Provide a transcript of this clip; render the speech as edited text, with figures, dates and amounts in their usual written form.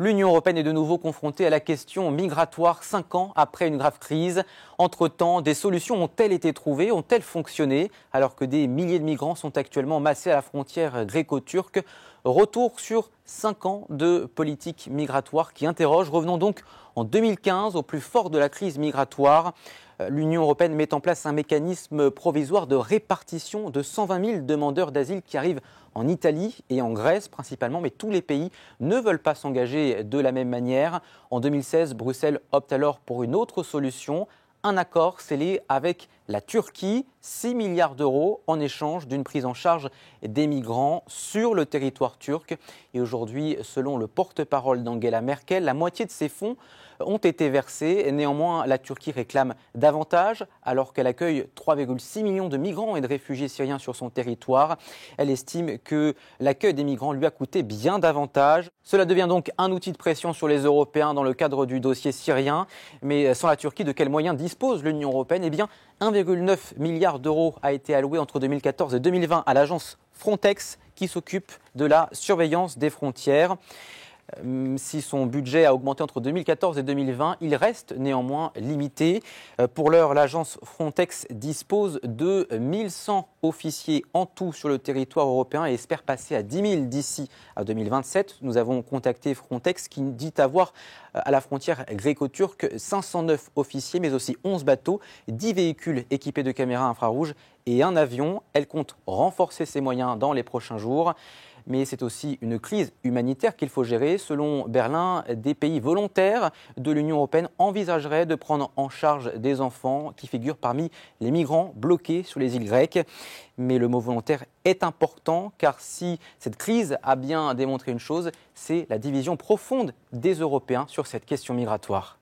L'Union européenne est de nouveau confrontée à la question migratoire 5 ans après une grave crise. Entre-temps, des solutions ont-elles été trouvées, ont-elles fonctionné, alors que des milliers de migrants sont actuellement massés à la frontière gréco-turque? Retour sur 5 ans de politique migratoire qui interroge. Revenons donc en 2015, au plus fort de la crise migratoire. L'Union européenne met en place un mécanisme provisoire de répartition de 120 000 demandeurs d'asile qui arrivent en Italie et en Grèce principalement, mais tous les pays ne veulent pas s'engager de la même manière. En 2016, Bruxelles opte alors pour une autre solution, un accord scellé avec la Turquie, 6 milliards d'euros en échange d'une prise en charge des migrants sur le territoire turc. Et aujourd'hui, selon le porte-parole d'Angela Merkel, la moitié de ces fonds ont été versés. Néanmoins, la Turquie réclame davantage alors qu'elle accueille 3,6 millions de migrants et de réfugiés syriens sur son territoire. Elle estime que l'accueil des migrants lui a coûté bien davantage. Cela devient donc un outil de pression sur les Européens dans le cadre du dossier syrien. Mais sans la Turquie, de quels moyens dispose l'Union européenne? Eh bien, 1,9 milliard d'euros a été alloué entre 2014 et 2020 à l'agence Frontex qui s'occupe de la surveillance des frontières. Si son budget a augmenté entre 2014 et 2020, il reste néanmoins limité. Pour l'heure, l'agence Frontex dispose de 1100 officiers en tout sur le territoire européen et espère passer à 10 000 d'ici à 2027. Nous avons contacté Frontex qui dit avoir à la frontière gréco-turque 509 officiers, mais aussi 11 bateaux, 10 véhicules équipés de caméras infrarouges et un avion. Elle compte renforcer ses moyens dans les prochains jours. Mais c'est aussi une crise humanitaire qu'il faut gérer. Selon Berlin, des pays volontaires de l'Union européenne envisageraient de prendre en charge des enfants qui figurent parmi les migrants bloqués sur les îles grecques. Mais le mot volontaire est important car si cette crise a bien démontré une chose, c'est la division profonde des Européens sur cette question migratoire.